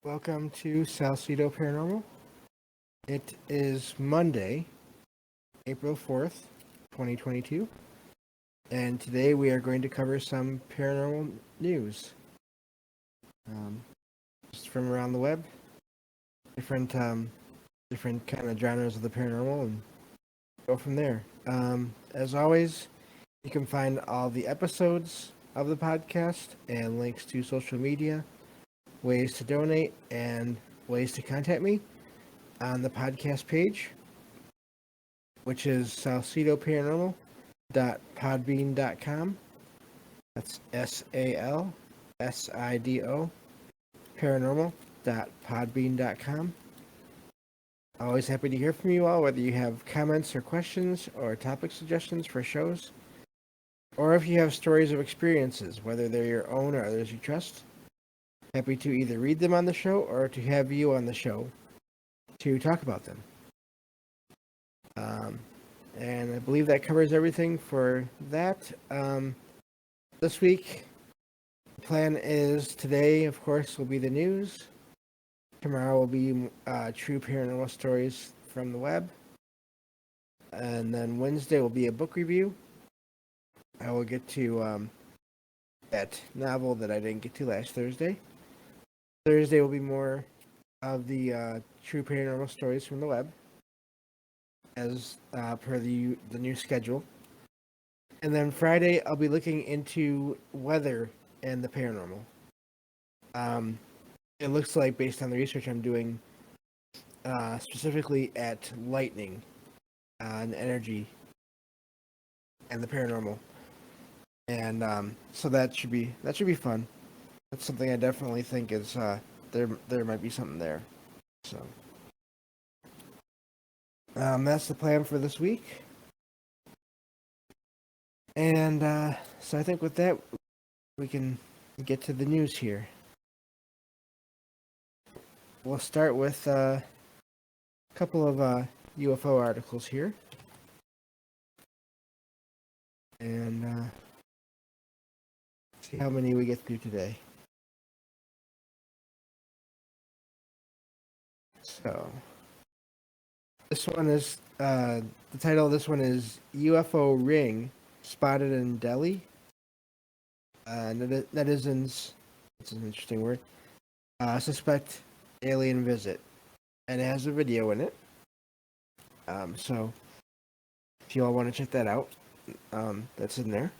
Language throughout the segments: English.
Welcome to Salcedo Paranormal. It is Monday, April 4th, 2022, and today we are going to cover some paranormal news. Just from around the web, different different kind of genres of the paranormal, and go from there. As always, you can find all the episodes of the podcast and links to social media, ways to donate, and ways to contact me on the podcast page, which is salcidoparanormal.podbean.com. That's SALSIDO paranormal.podbean.com. Always happy to hear from you all, whether you have comments or questions or topic suggestions for shows, or if you have stories of experiences, whether they're your own or others you trust. Happy to either read them on the show or to have you on the show to talk about them. And I believe that covers everything for that. This week, the plan is today, of course, will be the news. Tomorrow will be true paranormal stories from the web. And then Wednesday will be a book review. I will get to that novel that I didn't get to last Thursday. Thursday will be more of the true paranormal stories from the web, as per the new schedule. And then Friday, I'll be looking into weather and the paranormal. It looks like, based on the research I'm doing, specifically at lightning and energy and the paranormal, and so that should be fun. That's something I definitely think is there might be something there. So that's the plan for this week. And so I think with that, we can get to the news here. We'll start with a couple of UFO articles here. And see how many we get through today. So, this one is, the title of this one is UFO Ring Spotted in Delhi. Netizens, it's an interesting word, suspect alien visit. And it has a video in it. So, if you all want to check that out, that's in there.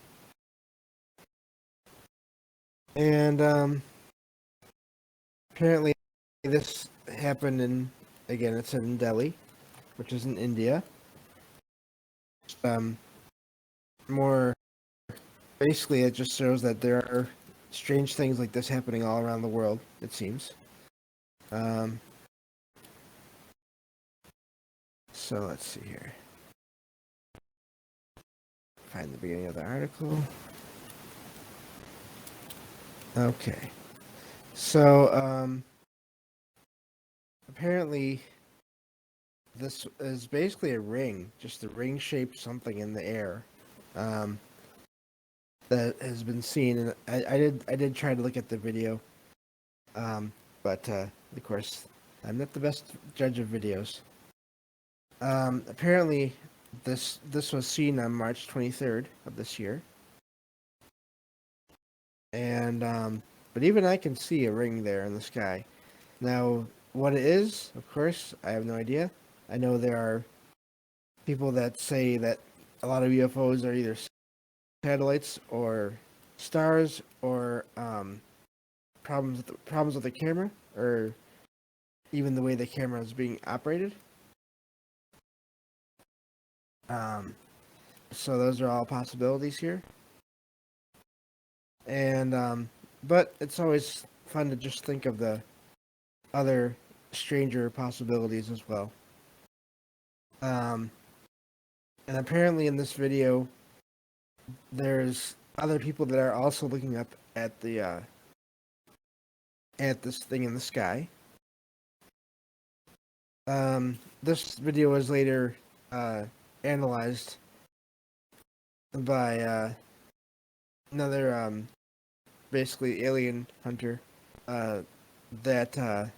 And apparently this happened in, again, it's in Delhi, which is in India. More basically, it just shows that there are strange things like this happening all around the world, it seems. So let's see here. Find the beginning of the article. Okay. So, apparently, this is basically a ring, just a ring-shaped something in the air, that has been seen. And I did try to look at the video, but of course, I'm not the best judge of videos. Apparently, this was seen on March 23rd of this year, and but even I can see a ring there in the sky. Now, what it is, of course, I have no idea. I know there are people that say that a lot of UFOs are either satellites or stars, or problems with the camera, or even the way the camera is being operated. So those are all possibilities here. And but it's always fun to just think of the other stranger possibilities as well. And apparently in this video, there's other people that are also looking up at the at this thing in the sky. This video was later analyzed by another basically alien hunter that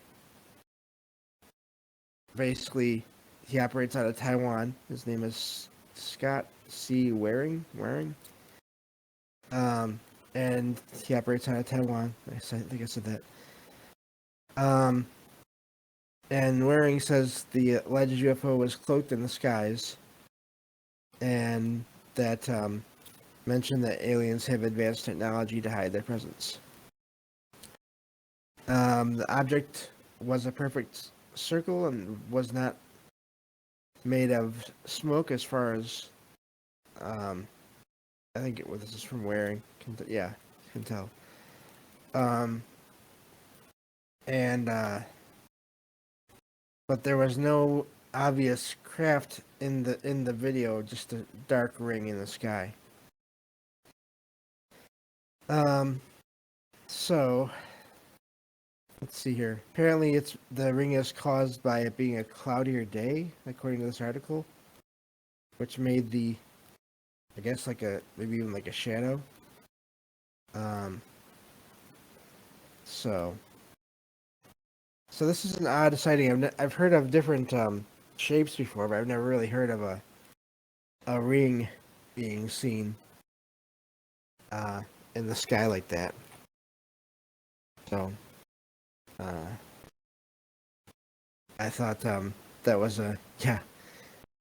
basically he operates out of Taiwan. His name is Scott C. Waring. Um, and he operates out of Taiwan. I think I said that. And Waring says the alleged UFO was cloaked in the skies, and that mentioned that aliens have advanced technology to hide their presence. The object was a perfect circle and was not made of smoke, as far as I think this is from Waring. Yeah, can tell. And but there was no obvious craft in the video, just a dark ring in the sky. So let's see here. Apparently, the ring is caused by it being a cloudier day, according to this article, which made I guess maybe even like a shadow. So this is an odd sighting. I've heard of different shapes before, but I've never really heard of a ring being seen in the sky like that. So I thought that was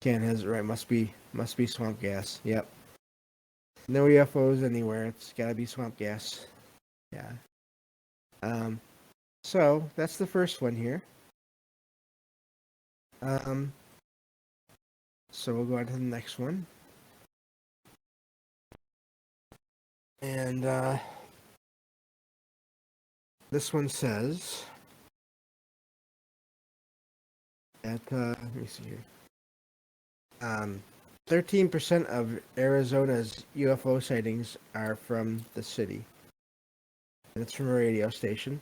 Ken has it right. Must be swamp gas. Yep. No UFOs anywhere. It's got to be swamp gas. Yeah. So that's the first one here. So we'll go on to the next one. And this one says that let me see here. 13% of Arizona's UFO sightings are from the city. And it's from a radio station.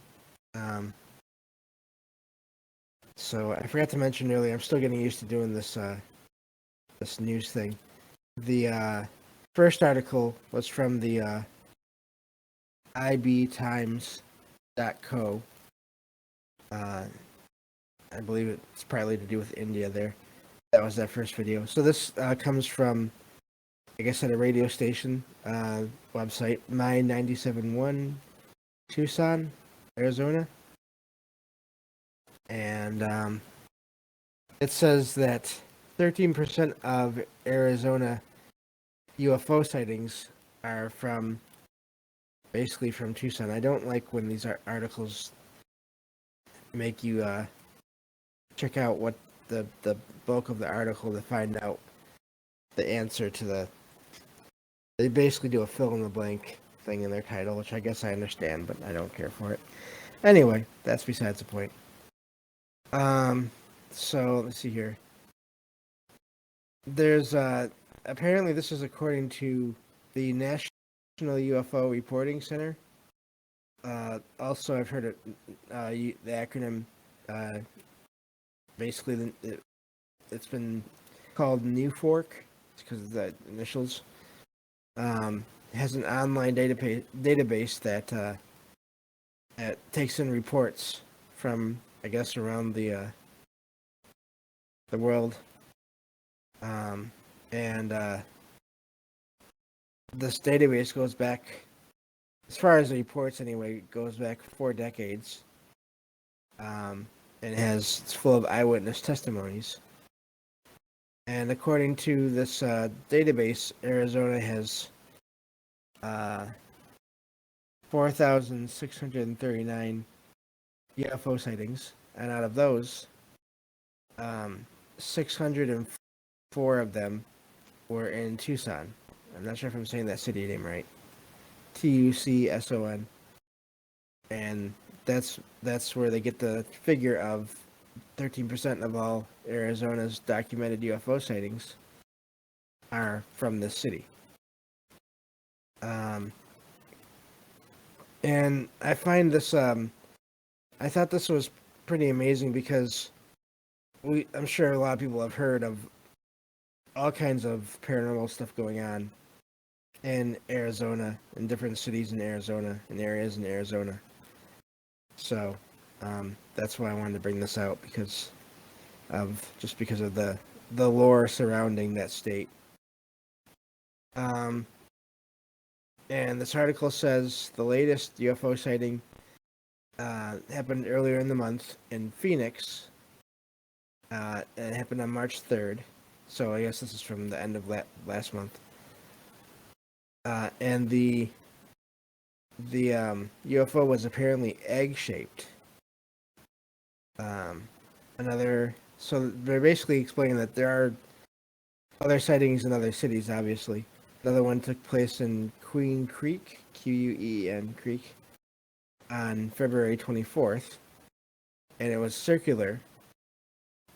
So I forgot to mention earlier, I'm still getting used to doing this this news thing. The first article was from the ibtimes.co. I believe it's probably to do with India there. That was that first video. So this comes from, like I said, a radio station website, My 97.1 Tucson, Arizona. And it says that 13% of Arizona UFO sightings are basically from Tucson. I don't like when these articles make you check out what the bulk of the article to find out the answer to they basically do a fill in the blank thing in their title, which I guess I understand, but I don't care for it. Anyway, that's besides the point. So let's see here. There's apparently this is according to the National UFO Reporting Center. Also, I've heard it, the acronym, basically it's been called NUFORC because of the initials. It has an online database that takes in reports from, I guess, around the world. And this database goes back, as far as the reports anyway, goes back 4 decades. And it's full of eyewitness testimonies. And according to this database, Arizona has 4,639 UFO sightings, and out of those, 604 of them were in Tucson. I'm not sure if I'm saying that city name right. Tucson. And that's where they get the figure of 13% of all Arizona's documented UFO sightings are from this city. And I find this, I thought this was pretty amazing because I'm sure a lot of people have heard of all kinds of paranormal stuff going on in Arizona, in different cities in Arizona, in areas in Arizona. So, That's why I wanted to bring this out because of the lore surrounding that state. And this article says the latest UFO sighting happened earlier in the month in Phoenix. It happened on March 3rd. So I guess this is from the end of last month. And the UFO was apparently egg-shaped. So they're basically explaining that there are other sightings in other cities, obviously. Another one took place in Queen Creek, Quen Creek, on February 24th, and it was circular.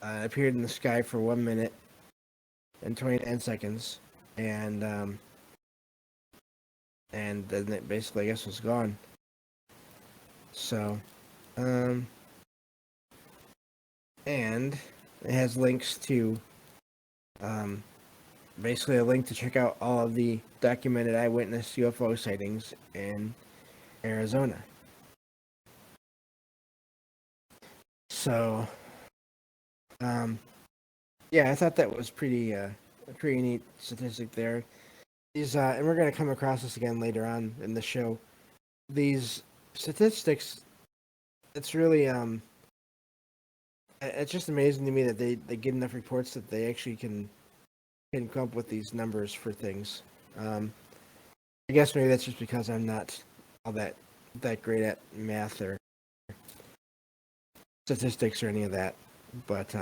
It appeared in the sky for 1 minute and 29 seconds, and then it basically, I guess, was gone. So, and it has links to, basically a link to check out all of the documented eyewitness UFO sightings in Arizona. So, yeah, I thought that was pretty neat statistic there. These, and we're going to come across this again later on in the show. These statistics, it's really, it's just amazing to me that they get enough reports that they actually can come up with these numbers for things. I guess maybe that's just because I'm not all that great at math or statistics or any of that. But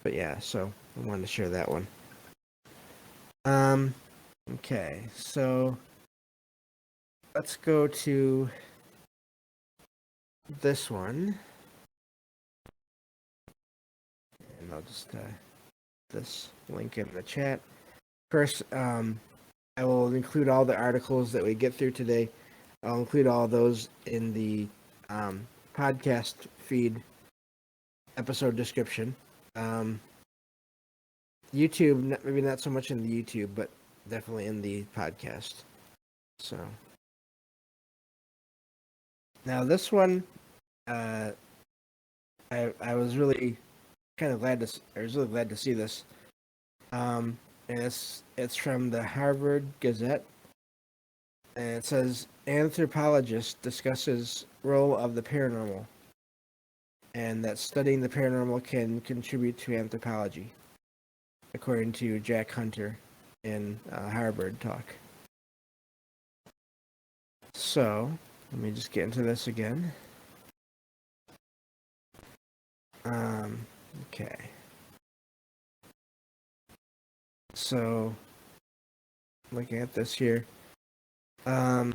yeah, so I wanted to share that one. Okay, so let's go to this one. And I'll just this link in the chat. First, I will include all the articles that we get through today. I'll include all those in the podcast feed episode description. YouTube, maybe not so much in the YouTube, but definitely in the podcast. So now this one, I was really glad to see this. And it's from the Harvard Gazette, and it says anthropologist discusses role of the paranormal, and that studying the paranormal can contribute to anthropology, according to Jack Hunter in Harvard Talk. So let me just get into this again. Okay. So, looking at this here. Okay,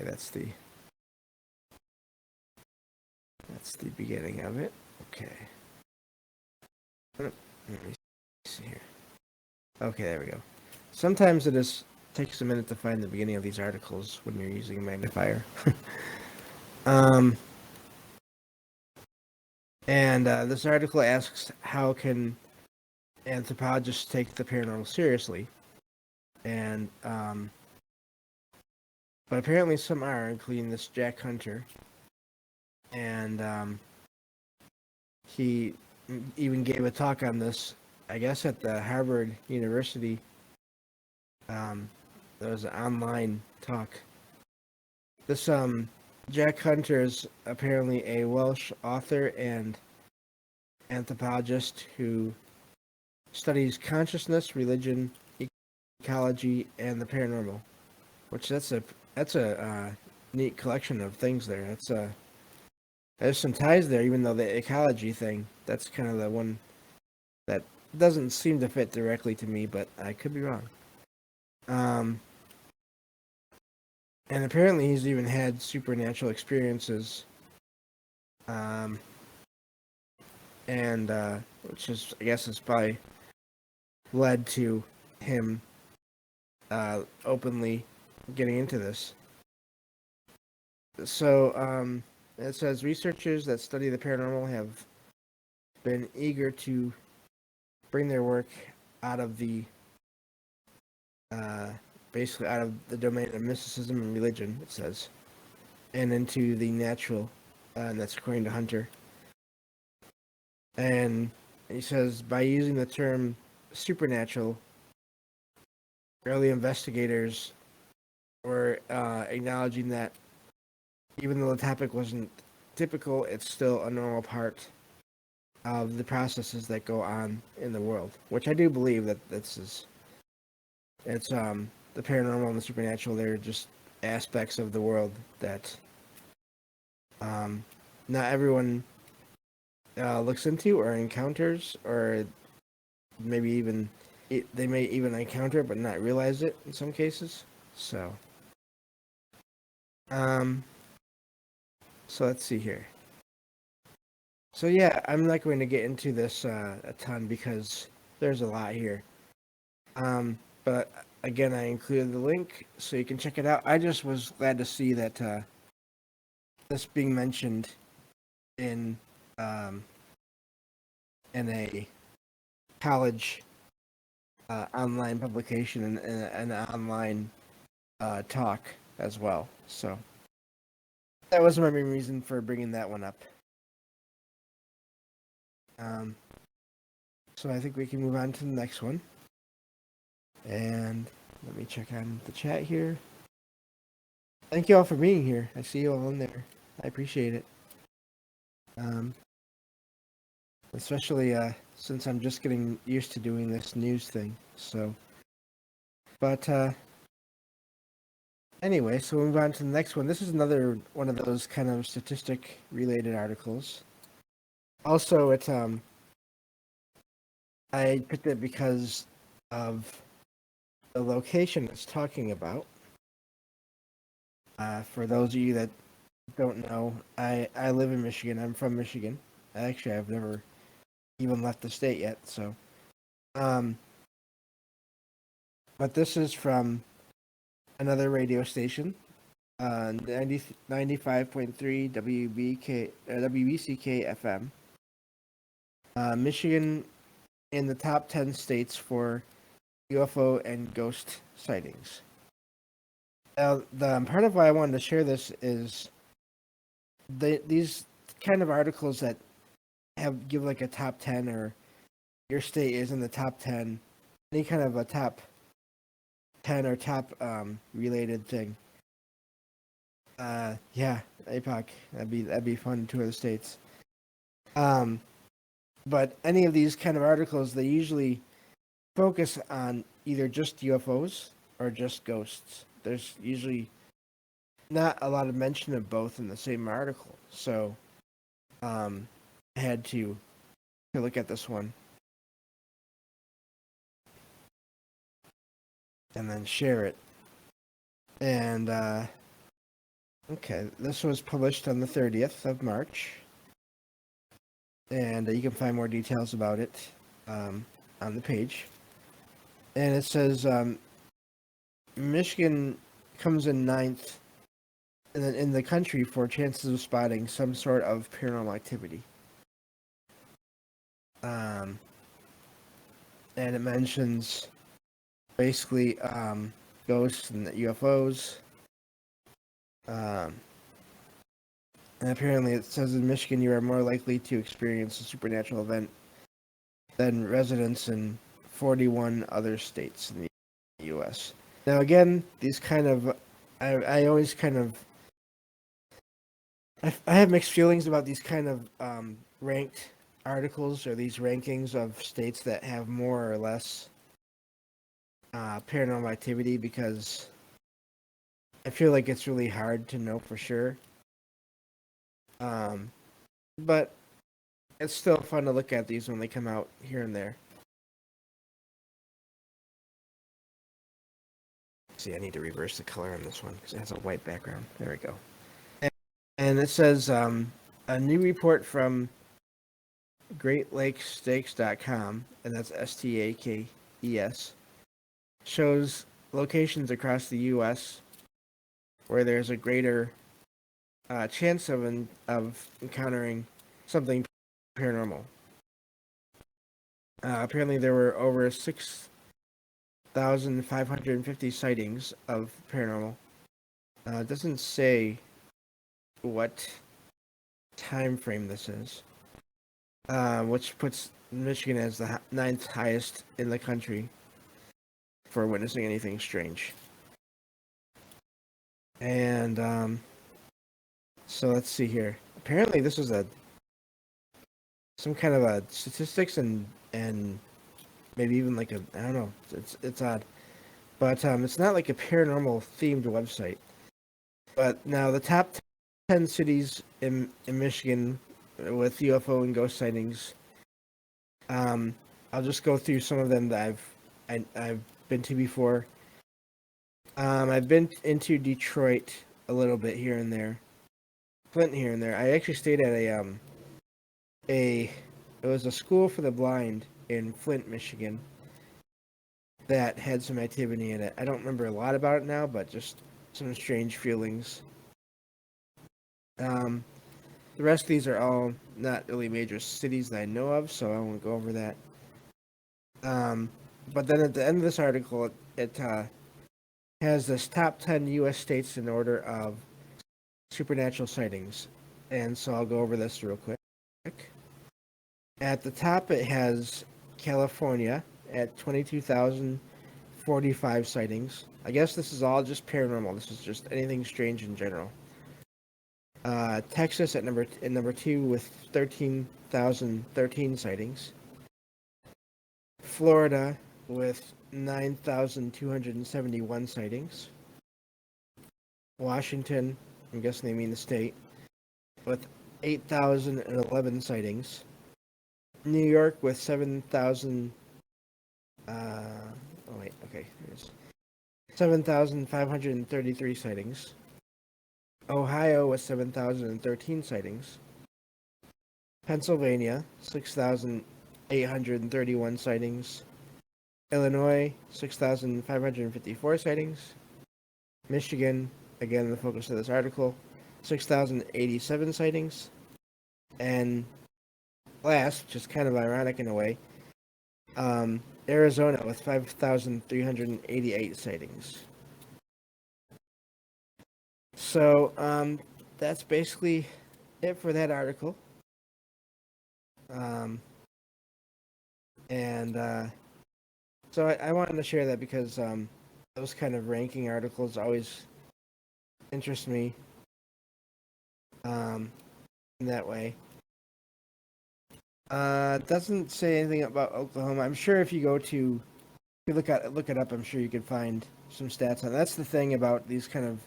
that's the beginning of it. Okay. Let me see here. Okay, there we go. Sometimes it takes a minute to find the beginning of these articles when you're using a magnifier. And this article asks, how can anthropologists take the paranormal seriously? And but apparently some are, including this Jack Hunter. And he even gave a talk on this, I guess, at the Harvard University. There was an online talk. This Jack Hunter is apparently a Welsh author and anthropologist who studies consciousness, religion, ecology, and the paranormal. Which that's a neat collection of things there. There's some ties there, even though the ecology thing, that's kind of the one that doesn't seem to fit directly to me, but I could be wrong. And apparently he's even had supernatural experiences, and which is, I guess, has probably led to him openly getting into this. So it says researchers that study the paranormal have been eager to bring their work out of the basically out of the domain of mysticism and religion, it says. and into the natural. And that's according to Hunter. And he says by using the term supernatural, early investigators were acknowledging that even though the topic wasn't typical, it's still a normal part of the processes that go on in the world, which I do believe that it's the paranormal and the supernatural. They're just aspects of the world that not everyone looks into or encounters, or maybe even they may even encounter it but not realize it in some cases. Um, so let's see here. So yeah, I'm not going to get into this a ton because there's a lot here. But again, I included the link so you can check it out. I just was glad to see that this being mentioned in a college online publication and an online talk as well. So that was my main reason for bringing that one up. So I think we can move on to the next one. And let me check on the chat here. Thank you all for being here. I see you all in there. I appreciate it. Especially since I'm just getting used to doing this news thing. So, but anyway, so we'll move on to the next one. This is another one of those kind of statistic related articles. Also, it's I picked it because of the location it's talking about. For those of you that don't know, I live in Michigan. I'm from Michigan. Actually, I've never even left the state yet. So, but this is from another radio station, 95.3 WBCK FM. Michigan in the top 10 states for UFO and ghost sightings. The part of why I wanted to share this is these kind of articles that give like a top 10 or your state is in the top 10, any kind of a top 10 or top related thing. Yeah, APOC, that'd be fun to tour the states. But any of these kind of articles, they usually focus on either just UFOs or just ghosts. There's usually not a lot of mention of both in the same article. So I had to look at this one and then share it. And okay, this was published on the 30th of March. And you can find more details about it on the page. And it says Michigan comes in 9th in the country for chances of spotting some sort of paranormal activity. And it mentions basically ghosts and UFOs. And apparently it says in Michigan you are more likely to experience a supernatural event than residents in 41 other states in the U.S. Now again, these kind of, I always kind of, I have mixed feelings about these kind of ranked articles or these rankings of states that have more or less paranormal activity, because I feel like it's really hard to know for sure. But it's still fun to look at these when they come out here and there. See, I need to reverse the color on this one because it has a white background. There we go. And it says a new report from GreatLakesStakes.com, and that's STAKES, shows locations across the U.S. where there's a greater chance of encountering something paranormal. Apparently, there were over 6,550 sightings of paranormal. It doesn't say what time frame this is, which puts Michigan as the ninth highest in the country for witnessing anything strange. And so let's see here. Apparently, this is some kind of a statistics and maybe even like I don't know. It's odd, but it's not like a paranormal themed website. But now the top 10 cities in Michigan with UFO and ghost sightings. I'll just go through some of them that I've been to before. I've been into Detroit a little bit here and there, Flint here and there. I actually stayed at it was a school for the blind in Flint, Michigan, that had some activity in it. I don't remember a lot about it now, but just some strange feelings. The rest of these are all not really major cities that I know of, so I won't go over that. But then at the end of this article, it has this top 10 U.S. states in order of supernatural sightings. And so I'll go over this real quick. At the top, it has California at 22,045 sightings. I guess this is all just paranormal. This is just anything strange in general. Texas at number 2 with 13,013 sightings. Florida with 9,271 sightings. Washington, I'm guessing they mean the state, with 8,011 sightings. New York with 7,000. Here's 7,533 sightings. Ohio with 7,013 sightings. Pennsylvania, 6,831 sightings. Illinois, 6,554 sightings. Michigan, again, the focus of this article, 6,087 sightings. And last, which is kind of ironic in a way, Arizona with 5,388 sightings. So that's basically it for that article. So I wanted to share that because those kind of ranking articles always interest me in that way. It doesn't say anything about Oklahoma. I'm sure if you look it up, I'm sure you could find some stats on it. That's the thing about these kind of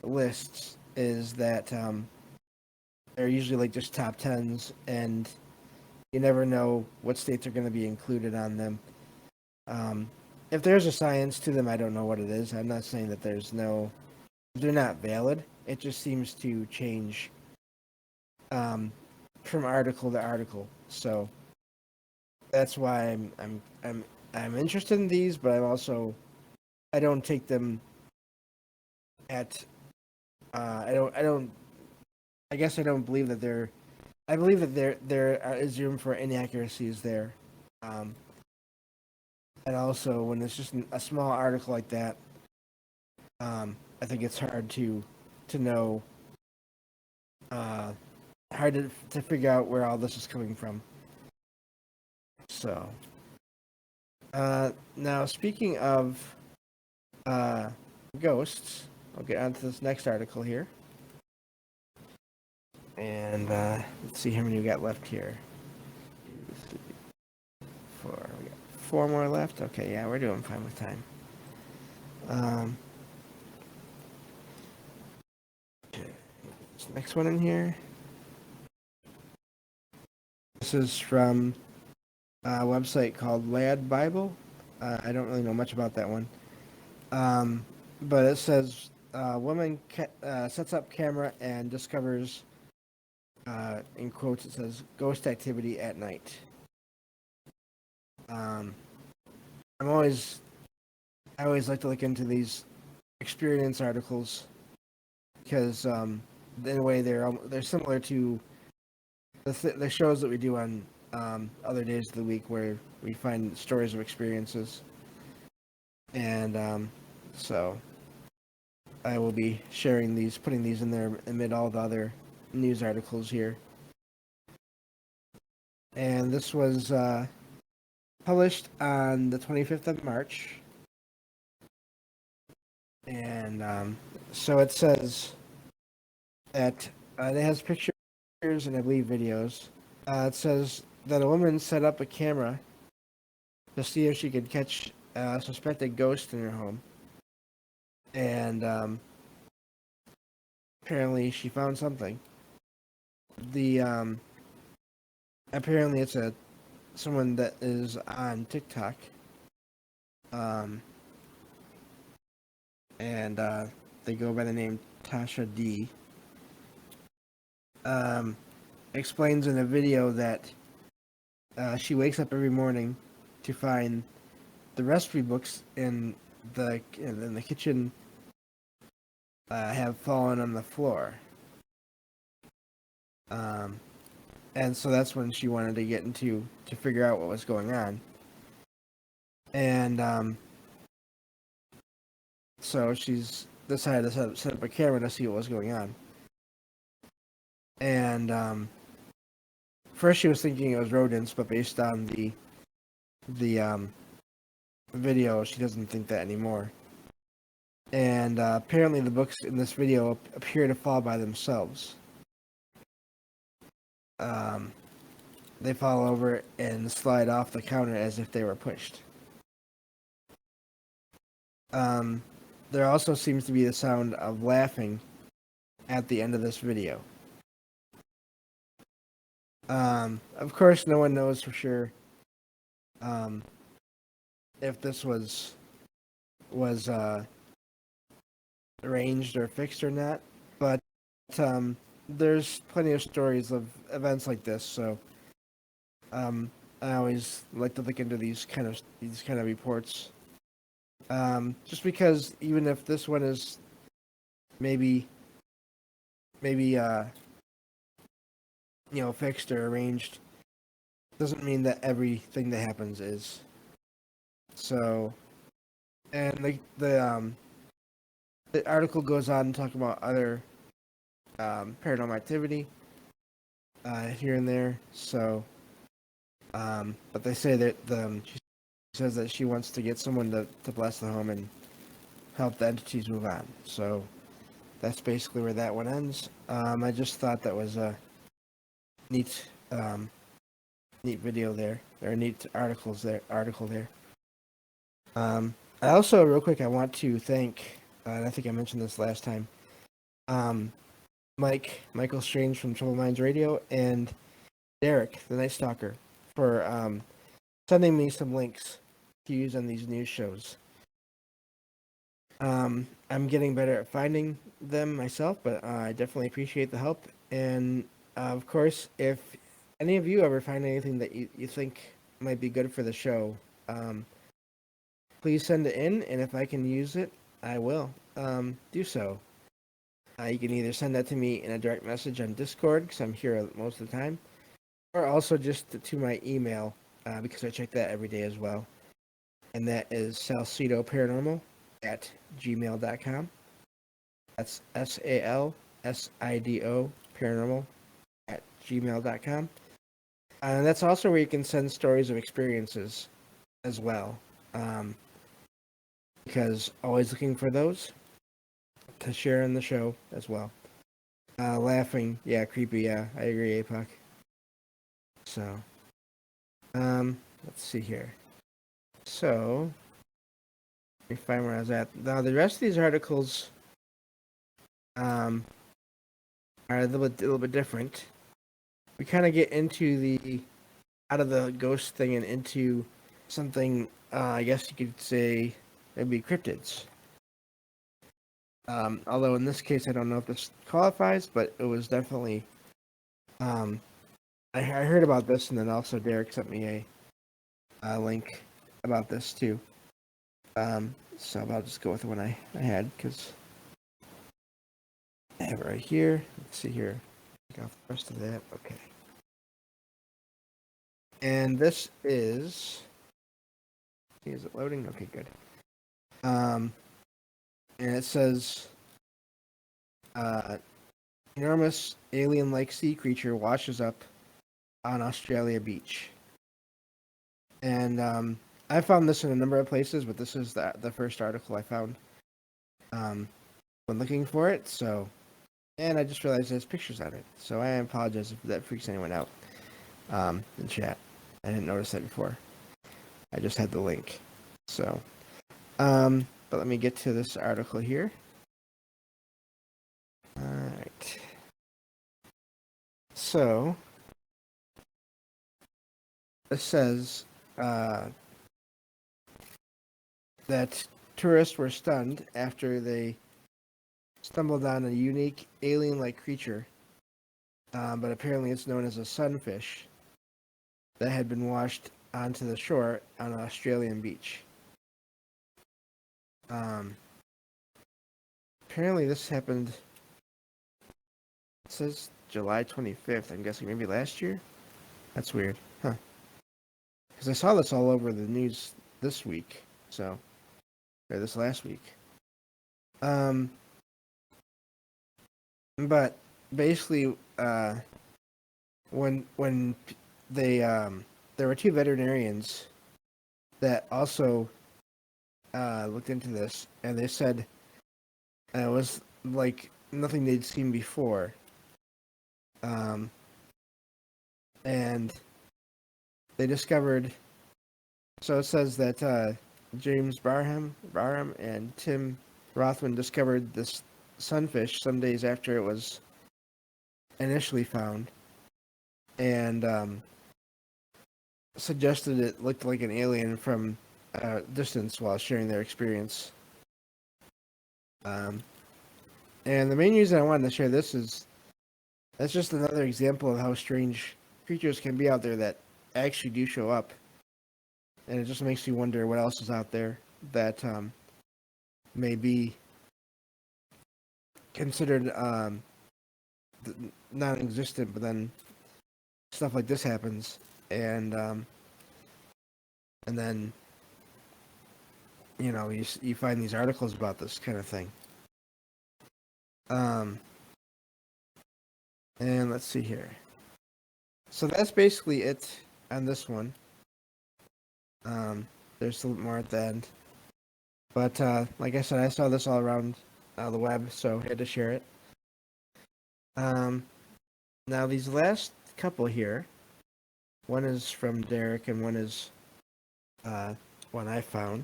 lists, is that they're usually like just top tens, and you never know what states are going to be included on them. If there's a science to them, I don't know what it is. I'm not saying that they're not valid. It just seems to change from article to article. So that's why I'm interested in these, but I don't take them at I guess I don't believe that I believe that there is room for inaccuracies there. And also, when it's just a small article like that, I think it's hard to know, hard to figure out where all this is coming from. So, now speaking of ghosts, I'll get on to this next article here. And let's see how many we got left here. 2, 3, 4. We got 4 more left. Okay, yeah, we're doing fine with time. This next one in here. This is from a website called Lad Bible. I don't really know much about that one. But it says woman sets up camera and discovers, in quotes, it says, ghost activity at night. I always like to look into these experience articles because in a way they're similar to the shows that we do on other days of the week, where we find stories of experiences. And so I will be sharing these, putting these in there amid all the other news articles here. And this was published on the 25th of March. And so it says that it has pictures and I believe videos. It says that a woman set up a camera to see if she could catch a suspected ghost in her home. And apparently she found something. The apparently it's someone that is on TikTok. And they go by the name Tasha D. Explains in a video that she wakes up every morning to find the recipe books in the kitchen have fallen on the floor. And so that's when she wanted to get into to figure out what was going on. And so she's decided to set up a camera to see what was going on. And first she was thinking it was rodents, but based on the video, she doesn't think that anymore. And apparently the books in this video appear to fall by themselves. They fall over and slide off the counter as if they were pushed. There also seems to be the sound of laughing at the end of this video. Of course, no one knows for sure if this was arranged or fixed or not, but there's plenty of stories of events like this, so I always like to look into these kind of reports. Just because even if this one is maybe fixed or arranged, doesn't mean that everything that happens is. So, and the article goes on to talk about other paranormal activity here and there. So, but they say that she says that she wants to get someone to bless the home and help the entities move on. So that's basically where that one ends. I just thought that was a neat video there, or neat article there. I also, real quick, I want to thank, and I think I mentioned this last time, Michael Strange from Trouble Minds Radio, and Derek, the Night Stalker, for sending me some links to use on these news shows. I'm getting better at finding them myself, but I definitely appreciate the help. And of course, if any of you ever find anything that you think might be good for the show, please send it in, and if I can use it, I will do so. You can either send that to me in a direct message on Discord, because I'm here most of the time, or also just to my email, because I check that every day as well. And that is salsidoparanormal@gmail.com. That's SALSIDO paranormal@gmail.com. And that's also where you can send stories of experiences as well. Because always looking for those to share in the show as well. Laughing, yeah, creepy, yeah, I agree, APOC. So, let's see here. So, let me find where I was at. Now, the rest of these articles are a little bit different. We kind of get into out of the ghost thing and into something, I guess you could say, maybe cryptids. Although in this case, I don't know if this qualifies, but it was definitely. I heard about this, and then also Derek sent me a link about this too. So I'll just go with the one I had, because I have it right here. Let's see here. Take off the rest of that. Okay. And this is it loading? Okay, good. And it says enormous alien-like sea creature washes up on Australia beach. And I found this in a number of places, but this is the first article I found when looking for it. So, and I just realized there's pictures on it. So I apologize if that freaks anyone out in chat. I didn't notice that before. I just had the link. So, but let me get to this article here. All right. So, it says that tourists were stunned after they stumbled on a unique alien-like creature, but apparently it's known as a sunfish, that had been washed onto the shore on an Australian beach. Apparently this happened, it says July 25th, I'm guessing maybe last year? That's weird, huh? Because I saw this all over the news this week, or this last week. But basically, when they there were two veterinarians that also looked into this, and they said it was like nothing they'd seen before. And they discovered. So it says that James Barham and Tim Rothman discovered this sunfish some days after it was initially found, and suggested it looked like an alien from a distance while sharing their experience. And the main reason I wanted to share this is that's just another example of how strange creatures can be out there that actually do show up. And it just makes you wonder what else is out there that may be considered non-existent, but then stuff like this happens, and then you find these articles about this kind of thing. And let's see here. So that's basically it on this one. There's a little more at the end, but like I said, I saw this all around the web, so I had to share it. Now these last couple here, one is from Derek and one is one I found.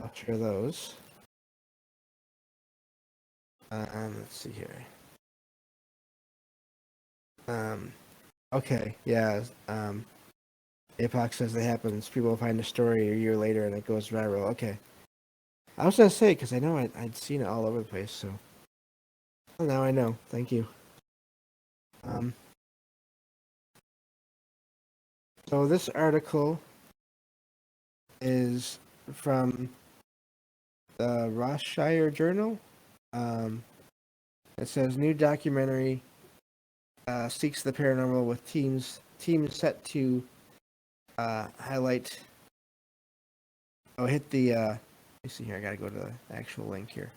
I'll share those. Let's see here. Okay, yeah. Apoc says it happens. People find a story a year later and it goes viral. Okay. I was gonna say, because I know I'd seen it all over the place, so well, now I know. Thank you. So this article is from the Rossshire Journal. It says new documentary seeks the paranormal with teams set to highlight. Oh, hit the. Let me see here. I gotta go to the actual link here.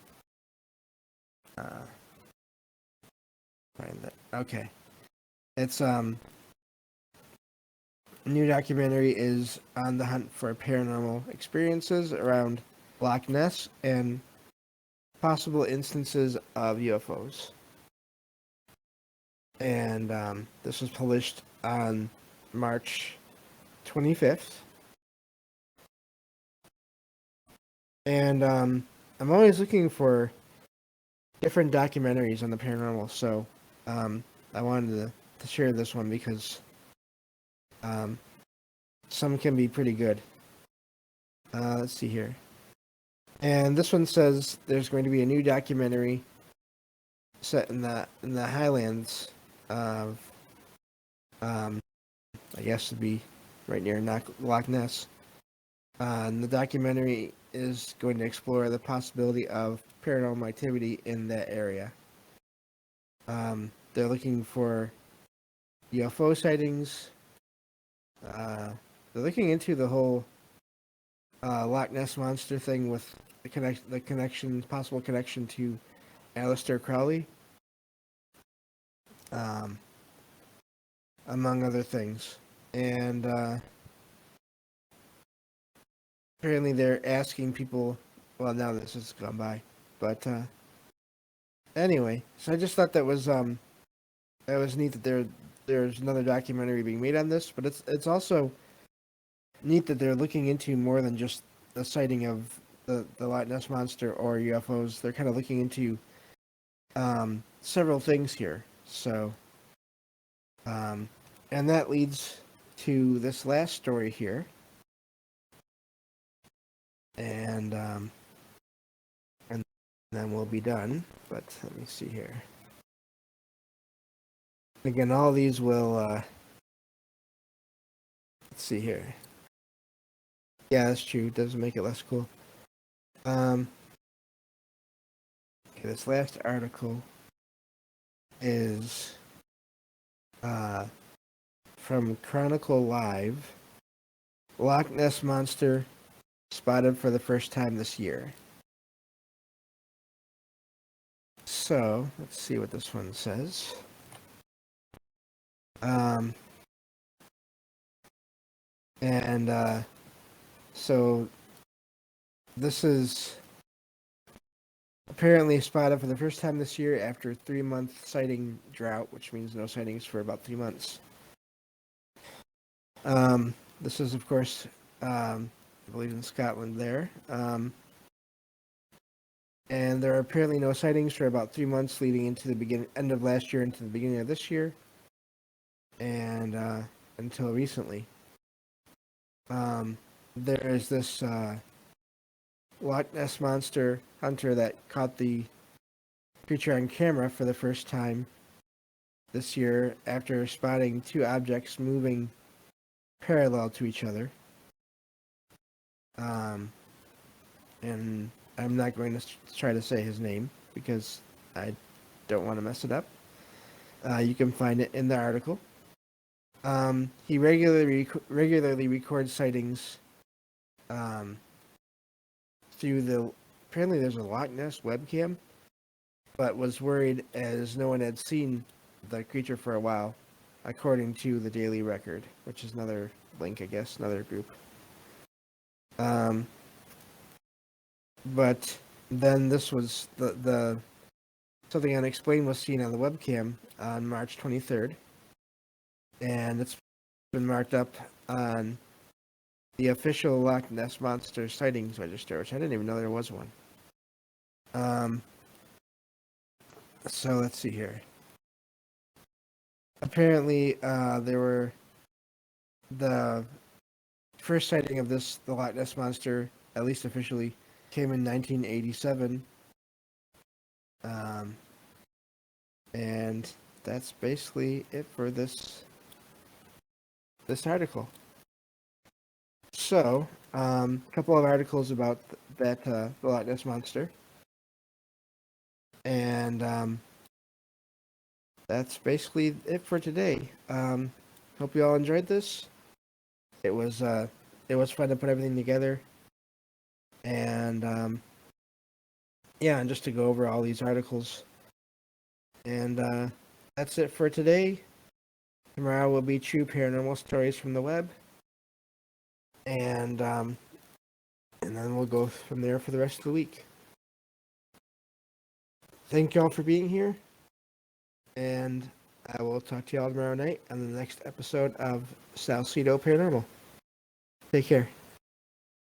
Find that. Okay, it's new documentary is on the hunt for paranormal experiences around Loch Ness and possible instances of UFOs. And this was published on March 25th. And I'm always looking for different documentaries on the paranormal, so I wanted to share this one because some can be pretty good. Let's see here. And this one says there's going to be a new documentary set in the Highlands of, I guess it'd be right near Loch Ness. And the documentary is going to explore the possibility of paranormal activity in that area. They're looking for UFO sightings. They're looking into the whole Loch Ness monster thing with possible connection to Aleister Crowley, um, among other things. And apparently they're asking people. Well, now this has gone by, but anyway, so I just thought that was neat that there's another documentary being made on this, but it's also neat that they're looking into more than just the sighting of the Loch Ness monster or UFOs. They're kind of looking into several things here. So, and that leads to this last story here, and then we'll be done. But let me see here. Again, all these will. Let's see here. Yeah, that's true. It doesn't make it less cool. Okay, this last article is from Chronicle Live. Loch Ness monster spotted for the first time this year. So let's see what this one says. So this is apparently spotted for the first time this year after a 3-month sighting drought, which means no sightings for about 3 months. This is, of course, I believe in Scotland there. And there are apparently no sightings for about 3 months leading into the end of last year into the beginning of this year. And until recently. There is this Loch Ness monster hunter that caught the creature on camera for the first time this year after spotting 2 objects moving parallel to each other. And I'm not going to try to say his name because I don't want to mess it up. You can find it in the article. He regularly records sightings through apparently there's a Loch Ness webcam, but was worried as no one had seen the creature for a while, according to the Daily Record, which is another link, I guess, another group. But then this was the something unexplained was seen on the webcam on March 23rd, and it's been marked up on the official Loch Ness Monster Sightings Register, which I didn't even know there was one. So let's see here. Apparently, the first sighting of the Loch Ness Monster, at least officially, came in 1987. And that's basically it for this article. So, a couple of articles about the Loch Ness Monster. And that's basically it for today. Hope you all enjoyed this. It was fun to put everything together. And and just to go over all these articles. And that's it for today. Tomorrow will be true paranormal stories from the web. And then we'll go from there for the rest of the week. Thank you all for being here. And I will talk to you all tomorrow night on the next episode of Salcedo Paranormal. Take care.